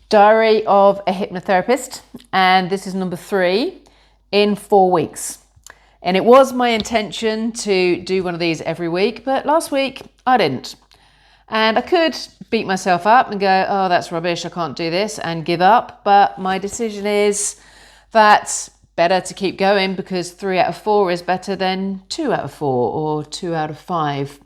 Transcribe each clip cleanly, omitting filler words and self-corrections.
Diary of a Hypnotherapist, and this is number 3 in 4 weeks. And it was my intention to do one of these every week, but last week I didn't. And I could beat myself up and go, oh, that's rubbish, I can't do this, and give up. But my decision is that better to keep going, because 3 out of 4 is better than 2 out of 4 or 2 out of 5.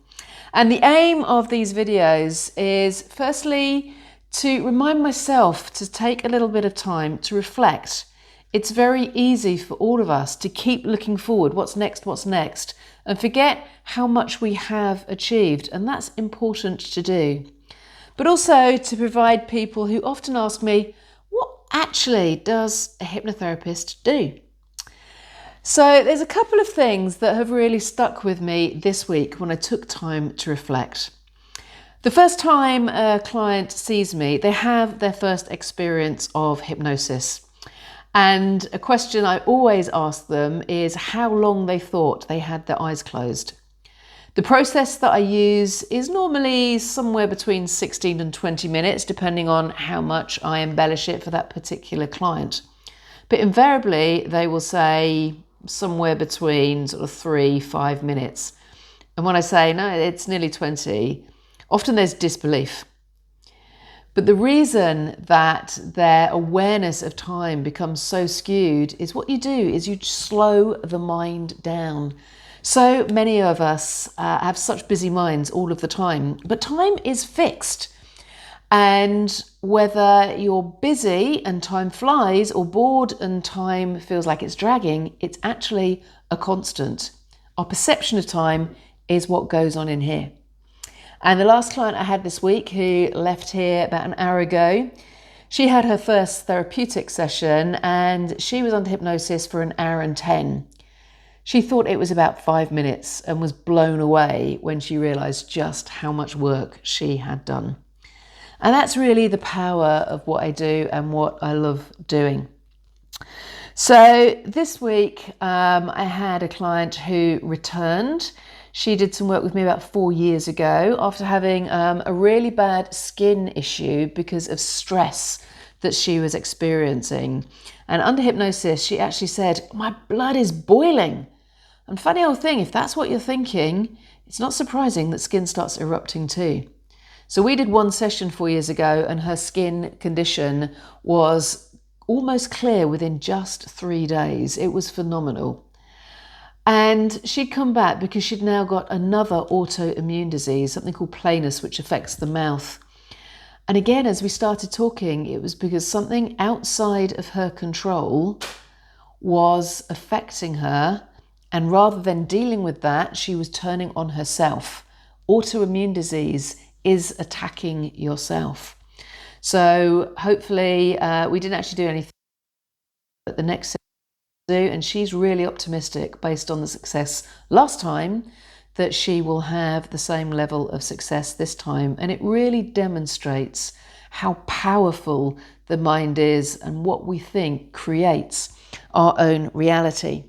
And the aim of these videos is firstly to remind myself to take a little bit of time to reflect. It's very easy for all of us to keep looking forward, what's next, and forget how much we have achieved, and that's important to do. But also to provide people who often ask me, what actually does a hypnotherapist do? So there's a couple of things that have really stuck with me this week when I took time to reflect. The first time a client sees me, they have their first experience of hypnosis. And a question I always ask them is how long they thought they had their eyes closed. The process that I use is normally somewhere between 16 and 20 minutes, depending on how much I embellish it for that particular client. But invariably, they will say somewhere between sort of 3-5 minutes. And when I say, no, it's nearly 20, often there's disbelief. But the reason that their awareness of time becomes so skewed is what you do is you slow the mind down. So many of us have such busy minds all of the time, but time is fixed. And whether you're busy and time flies or bored and time feels like it's dragging, it's actually a constant. Our perception of time is what goes on in here. And the last client I had this week, who left here about an hour ago, she had her first therapeutic session and she was under hypnosis for 1 hour and 10. She thought it was about 5 minutes and was blown away when she realised just how much work she had done. And that's really the power of what I do and what I love doing. So this week I had a client who returned. She did some work with me about 4 years ago after having a really bad skin issue because of stress that she was experiencing. And under hypnosis, she actually said, my blood is boiling. And funny old thing, if that's what you're thinking, it's not surprising that skin starts erupting too. So we did one session 4 years ago and her skin condition was almost clear within just 3 days. It was phenomenal. And she'd come back because she'd now got another autoimmune disease, something called plainess, which affects the mouth. And again, as we started talking, it was because something outside of her control was affecting her. And rather than dealing with that, she was turning on herself. Autoimmune disease is attacking yourself. So hopefully we didn't actually do anything, but the next and she's really optimistic based on the success last time that she will have the same level of success this time. And it really demonstrates how powerful the mind is and what we think creates our own reality.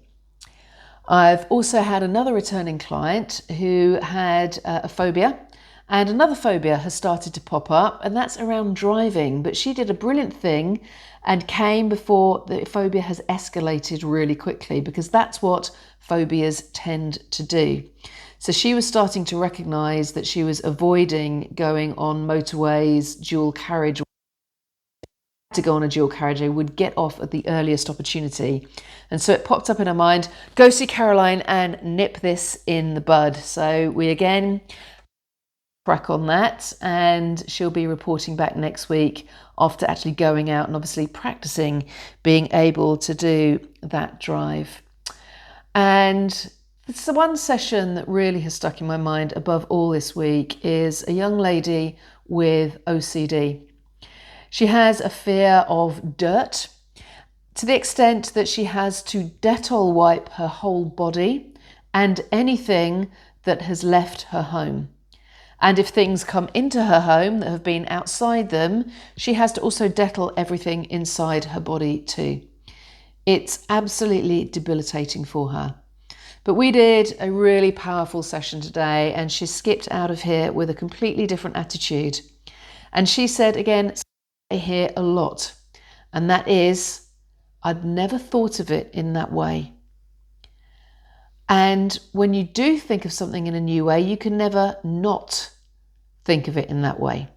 I've also had another returning client who had a phobia, and another phobia has started to pop up, and that's around driving. But she did a brilliant thing and came before the phobia has escalated really quickly, because that's what phobias tend to do. So she was starting to recognise that she was avoiding going on motorways, dual carriage. To go on a dual carriageway, would get off at the earliest opportunity. And so it popped up in her mind, go see Caroline and nip this in the bud. So we again crack on that, and she'll be reporting back next week after actually going out and obviously practicing being able to do that drive. And it's the one session that really has stuck in my mind above all this week is a young lady with OCD. She has a fear of dirt to the extent that she has to Dettol wipe her whole body and anything that has left her home. And if things come into her home that have been outside them, she has to also Dettol everything inside her body too. It's absolutely debilitating for her. But we did a really powerful session today, and she skipped out of here with a completely different attitude. And she said again, I hear a lot, and that is, I'd never thought of it in that way. And when you do think of something in a new way, you can never not think of it in that way.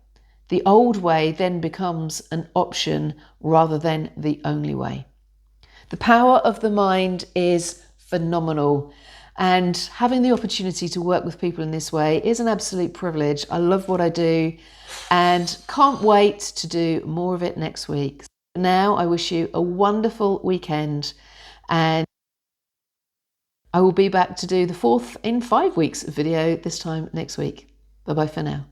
The old way then becomes an option rather than the only way. The power of the mind is phenomenal, and having the opportunity to work with people in this way is an absolute privilege. I love what I do and can't wait to do more of it next week. Now I wish you a wonderful weekend, and I will be back to do the 4th in 5 weeks video this time next week. Bye bye for now.